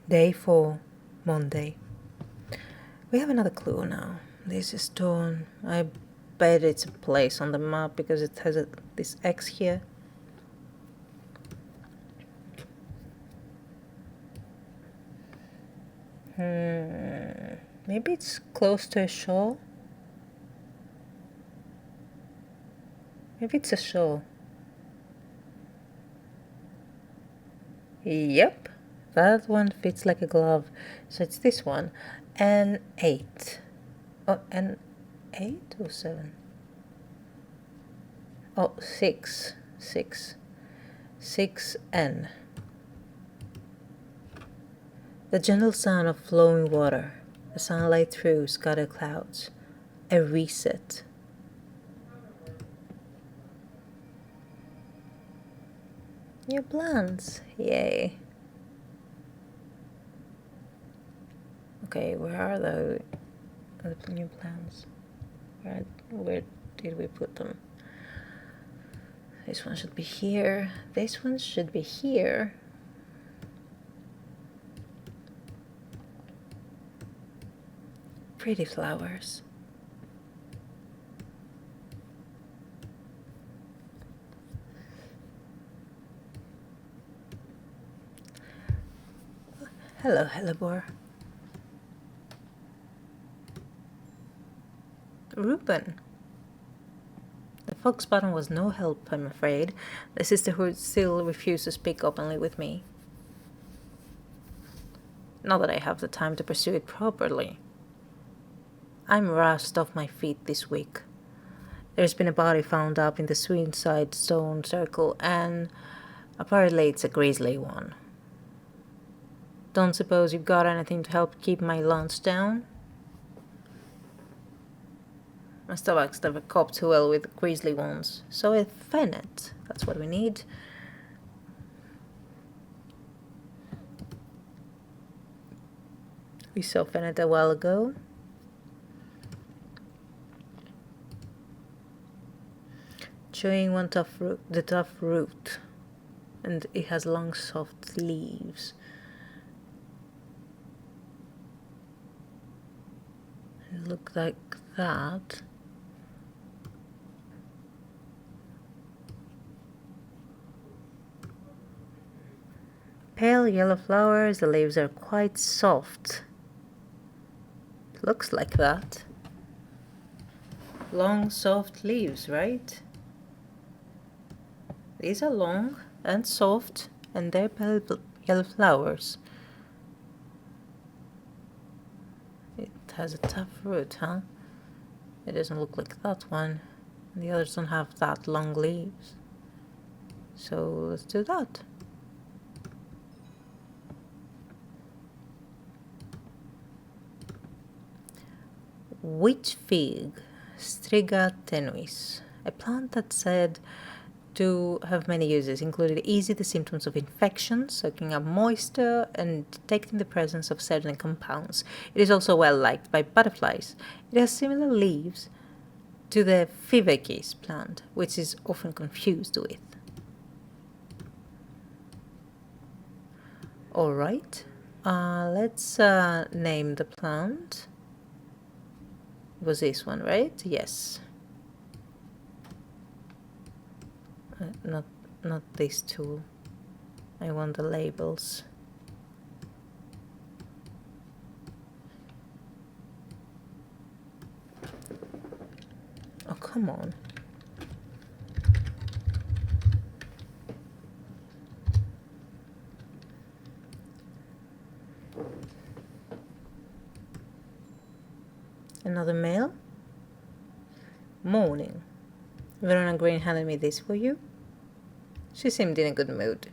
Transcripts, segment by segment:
Day 4, Monday. We have another clue now. This is stone. I bet it's a place on the map because it has this X here. Maybe it's close to a shore. Maybe it's a shore. Yep, that one fits like a glove. So it's this one. And 8. Oh, and 8 or 7? Oh, 6. 6. 6N. The gentle sound of flowing water. The sunlight through scattered clouds. A reset. New plants. Yay. Okay, where are the new plants? Where did we put them? This one should be here. This one should be here. Pretty flowers. Hello, hellebore. Reuben. The fox button was no help, I'm afraid. The sisterhood still refused to speak openly with me. Not that I have the time to pursue it properly. I'm rushed off my feet this week. There's been a body found up in the Sweenside stone circle, and apparently it's a grisly one. Don't suppose you've got anything to help keep my lunch down? My stomach's never coped too well with grisly ones, so a Fennet, that's what we need. We saw Fennet a while ago. Chewing the tough root, and it has long soft leaves. It looked like that. Pale yellow flowers, the leaves are quite soft. Looks like that. Long soft leaves, right? These are long and soft, and they're pale yellow flowers. It has a tough root, huh? It doesn't look like that one. The others don't have that long leaves. So let's do that. Witch fig, Striga tenuis, a plant that said to have many uses, including easing the symptoms of infection, soaking up moisture, and detecting the presence of certain compounds. It is also well liked by butterflies. It has similar leaves to the Fivekis plant, which is often confused with. Alright, let's name the plant. It was this one, right? Yes. Not these two. I want the labels. Oh, come on. Another mail? Morning. Verona Green handed me this for you. She seemed in a good mood.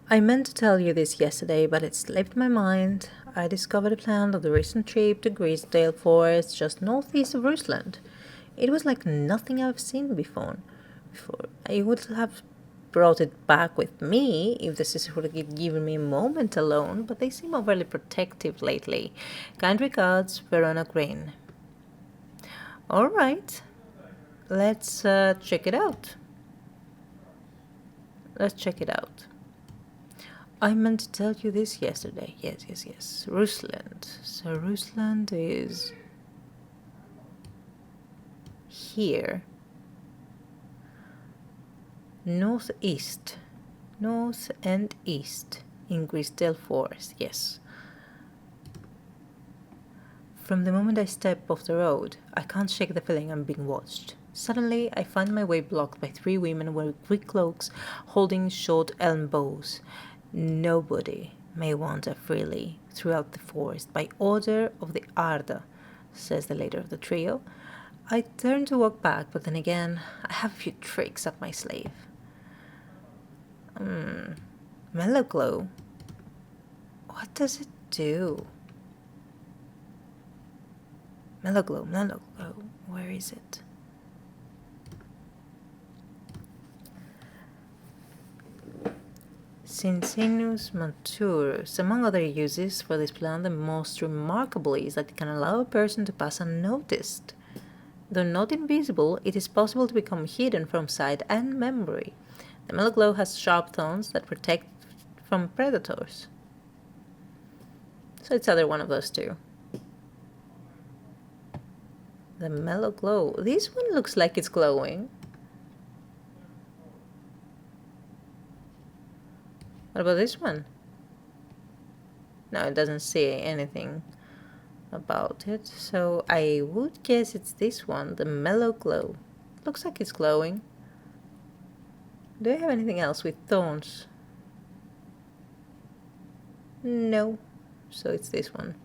I meant to tell you this yesterday, but it slipped my mind. I discovered a plant on the recent trip to Grisdale Forest, just northeast of Rusland. It was like nothing I've seen before. I would have brought it back with me if the sisters would have given me a moment alone, but they seem overly protective lately. Kind regards, Verona Green. All right, let's check it out. Let's check it out. I meant to tell you this yesterday. Yes. Rusland. So Rusland is here. Northeast. North and east in Grisdale Forest, yes. From the moment I step off the road, I can't shake the feeling I'm being watched. Suddenly, I find my way blocked by 3 women wearing Greek cloaks holding short elm bows. Nobody may wander freely throughout the forest by order of the Arda, says the leader of the trio. I turn to walk back, but then again, I have a few tricks up my sleeve. Mellow glow? What does it do? Mellow glow, where is it? Cincinus maturus. Among other uses for this plant, the most remarkable is that it can allow a person to pass unnoticed. Though not invisible, it is possible to become hidden from sight and memory. The mellow glow has sharp thorns that protect from predators. So it's either one of those two. The mellow glow. This one looks like it's glowing. What about this one? No, it doesn't say anything about it. So I would guess it's this one, the mellow glow. Looks like it's glowing. Do I have anything else with thorns? No. So it's this one.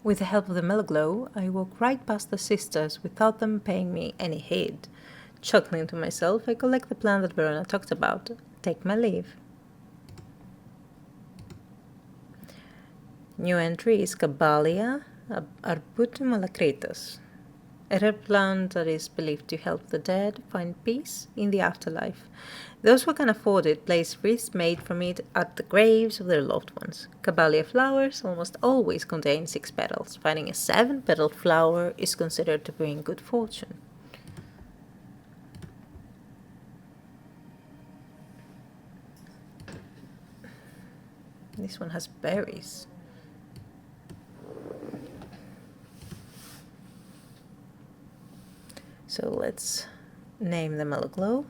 With the help of the mellow glow, I walk right past the sisters without them paying me any heed. Chuckling to myself, I collect the plant that Verona talked about. Take my leave. New entry is Caballia arbutum alacritus, a rare plant that is believed to help the dead find peace in the afterlife. Those who can afford it place wreaths made from it at the graves of their loved ones. Caballia flowers almost always contain 6 petals. Finding a 7-petal flower is considered to bring good fortune. This one has berries. So let's name the mellow glow.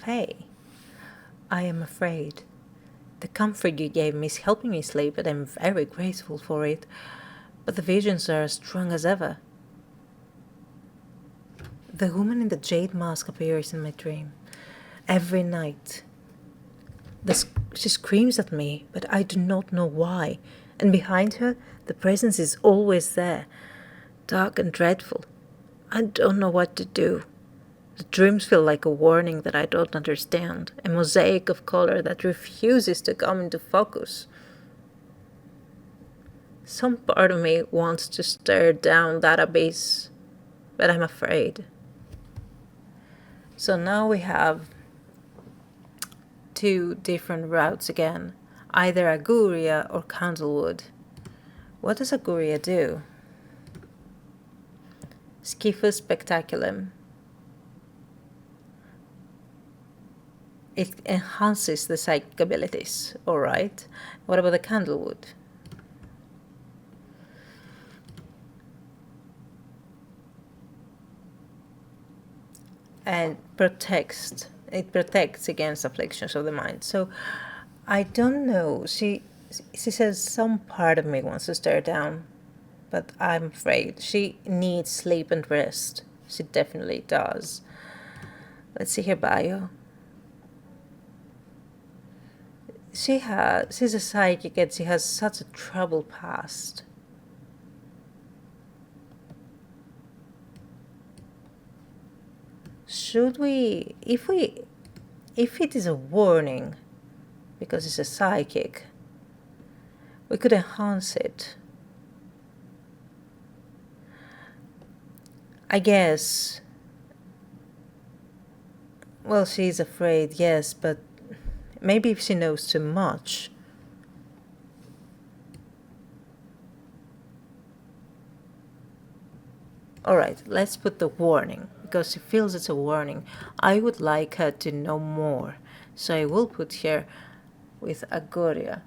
Faye, I am afraid. The comfort you gave me is helping me sleep, and I'm very grateful for it. But the visions are as strong as ever. The woman in the jade mask appears in my dream. Every night. She screams at me, but I do not know why. And behind her, the presence is always there, dark and dreadful. I don't know what to do. The dreams feel like a warning that I don't understand, a mosaic of color that refuses to come into focus. Some part of me wants to stare down that abyss, but I'm afraid. So now we have 2 different routes again, either Aguria or Candlewood. What does Aguria do? Scyphus spectaculum. It enhances the psychic abilities, alright. What about the Candlewood? And it protects against afflictions of the mind. So I don't know. She says some part of me wants to stare down, but I'm afraid. She needs sleep and rest. She definitely does. Let's see her bio. She's a psychic and she has such a troubled past. Should we, if it is a warning, because it's a psychic, we could enhance it. I guess. Well, she's afraid, yes, but maybe if she knows too much. Alright, let's put the warning, because she feels it's a warning. I would like her to know more. So I will put here with Agoria.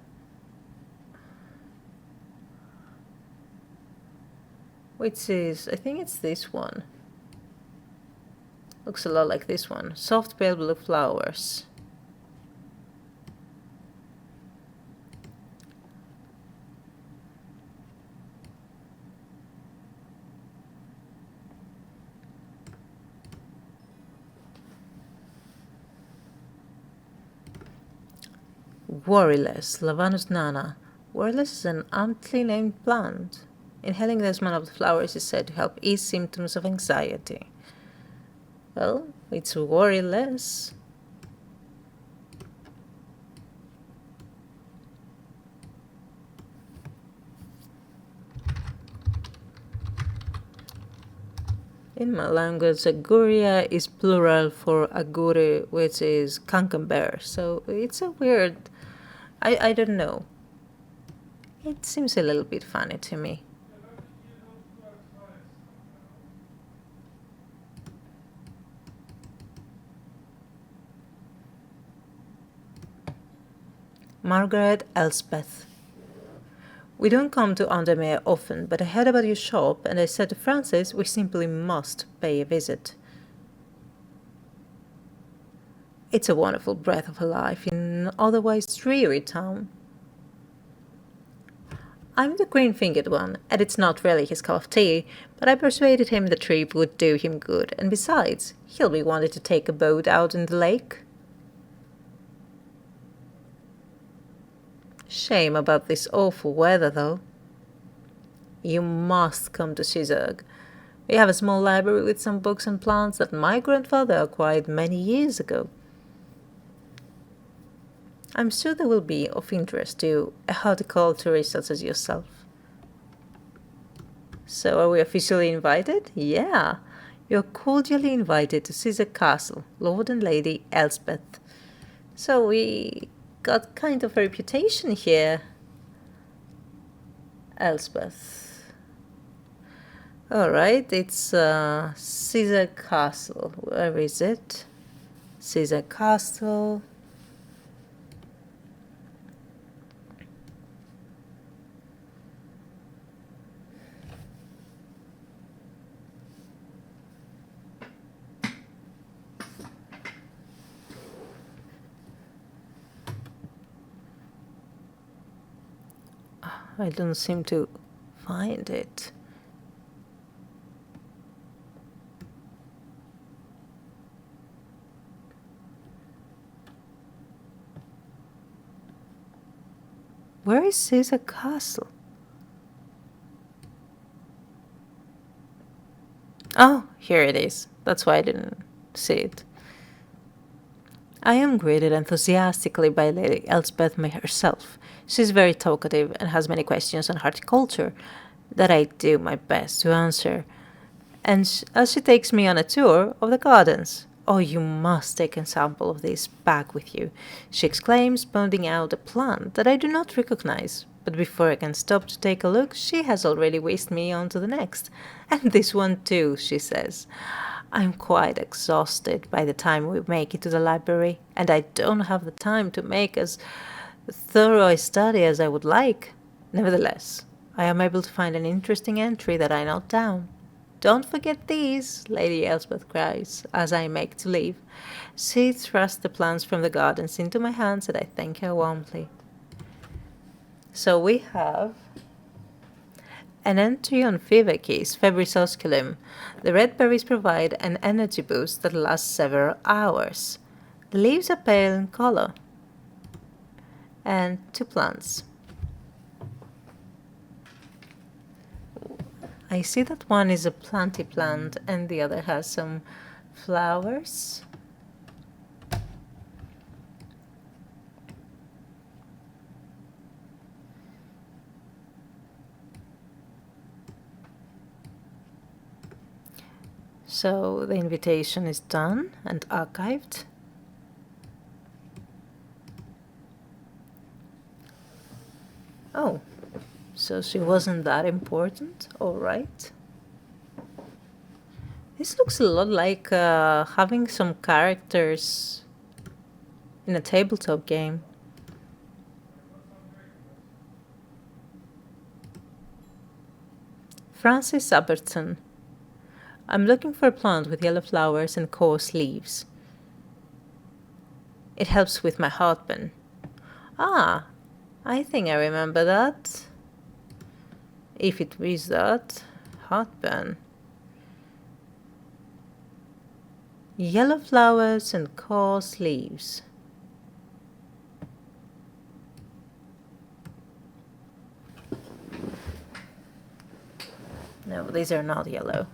Which is, I think it's this one. Looks a lot like this one. Soft pale blue flowers. Worryless, Lavanus nana. Worryless is an aptly named plant. Inhaling this one of the flowers is said to help ease symptoms of anxiety. Well, it's worryless. In my language, aguria is plural for aguri, which is cankenbear. So it's a weird. I don't know. It seems a little bit funny to me. Margaret Elspeth. We don't come to Andermatt often, but I heard about your shop and I said to Francis we simply must pay a visit. It's a wonderful breath of life in an otherwise dreary town. I'm the green-fingered one, and it's not really his cup of tea, but I persuaded him the trip would do him good, and besides, he'll be wanting to take a boat out in the lake. Shame about this awful weather, though. You must come to Shizog. We have a small library with some books and plants that my grandfather acquired many years ago. I'm sure they will be of interest to a horticulturist such as yourself. So are we officially invited? Yeah. You're cordially invited to Caesar Castle, Lord and Lady Elspeth. So we got kind of a reputation here. Elspeth. Alright, it's Caesar Castle. Where is it? Caesar Castle. I don't seem to find it. Where is Caesar Castle? Oh, here it is. That's why I didn't see it. I am greeted enthusiastically by Lady Elspeth herself. She's very talkative and has many questions on horticulture that I do my best to answer. And as she takes me on a tour of the gardens. Oh, you must take a sample of this back with you, she exclaims, pointing out a plant that I do not recognize. But before I can stop to take a look, she has already whisked me on to the next. And this one too, she says. I'm quite exhausted by the time we make it to the library, and I don't have the time to make as thorough a study as I would like. Nevertheless, I am able to find an interesting entry that I note down. Don't forget these, Lady Elspeth cries, as I make to leave. She thrusts the plants from the gardens into my hands, and I thank her warmly. So we have an entry on Vivacis febris osculum. The red berries provide an energy boost that lasts several hours. The leaves are pale in color. And 2 plants. I see that one is a planty plant and the other has some flowers. So the invitation is done and archived. Oh, so she wasn't that important? Alright. This looks a lot like having some characters in a tabletop game. Francis Aberton. I'm looking for a plant with yellow flowers and coarse leaves. It helps with my heartburn. Ah, I think I remember that. If it is that. Heartburn. Yellow flowers and coarse leaves. No, these are not yellow.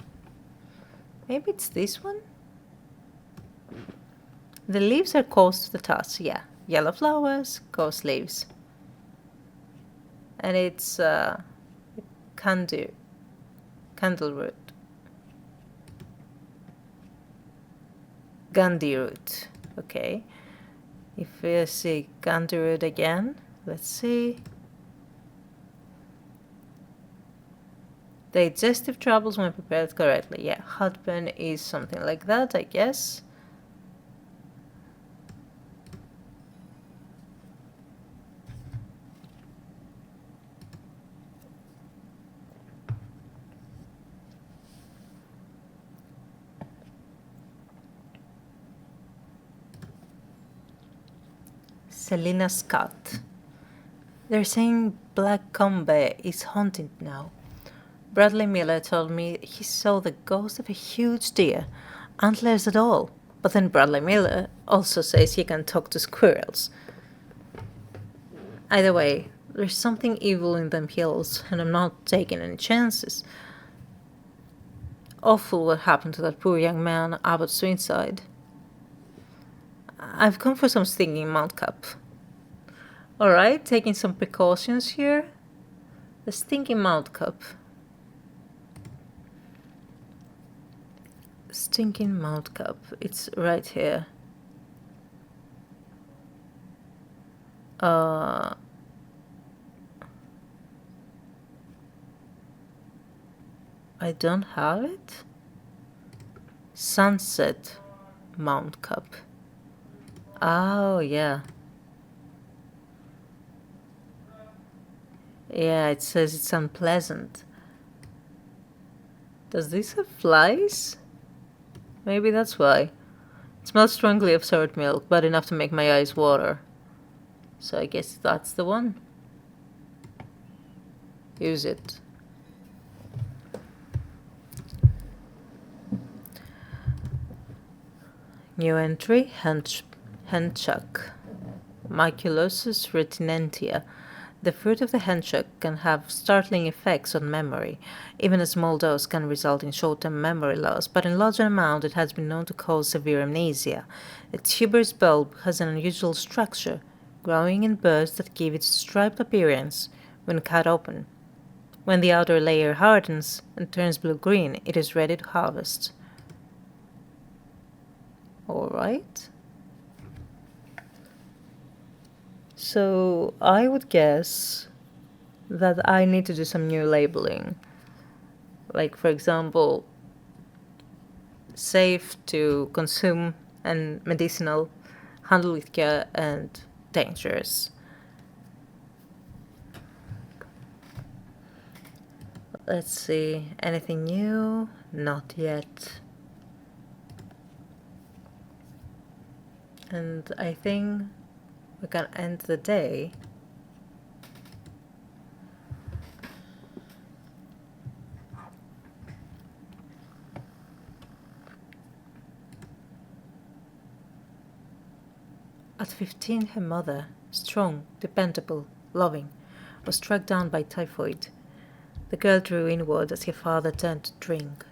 Maybe it's this one? The leaves are coarse to the touch, yeah. Yellow flowers, coarse leaves. And it's candle root. Gandhi root. Okay. If we see Gandhi root again, let's see. Digestive troubles when prepared correctly. Yeah, heartburn is something like that, I guess. Selena Scott. They're saying Black Combe is haunted now. Bradley Miller told me he saw the ghost of a huge deer, antlers and all. But then Bradley Miller also says he can talk to squirrels. Either way, there's something evil in them hills, and I'm not taking any chances. Awful what happened to that poor young man Abbott Swinside. I've come for some stinging mountcap. Alright, taking some precautions here. The stinging mountcap. Stinking mountcap. It's right here. I don't have it. Sunset mountcap. Oh, yeah. Yeah, it says it's unpleasant. Does this have flies? Maybe that's why. It smells strongly of sour milk, but enough to make my eyes water. So I guess that's the one. Use it. New entry, henchuck. Maculosus retinentia. The fruit of the henchuck can have startling effects on memory. Even a small dose can result in short-term memory loss, but in large amount it has been known to cause severe amnesia. A tuberous bulb has an unusual structure, growing in bursts that give it a striped appearance when cut open. When the outer layer hardens and turns blue-green, it is ready to harvest. Alright. So I would guess that I need to do some new labeling. Like, for example, safe to consume and medicinal, handle with care, and dangerous. Let's see, anything new? Not yet. And I think we can end the day at 15. Her mother, strong, dependable, loving, was struck down by typhoid. The girl drew inward as her father turned to drink.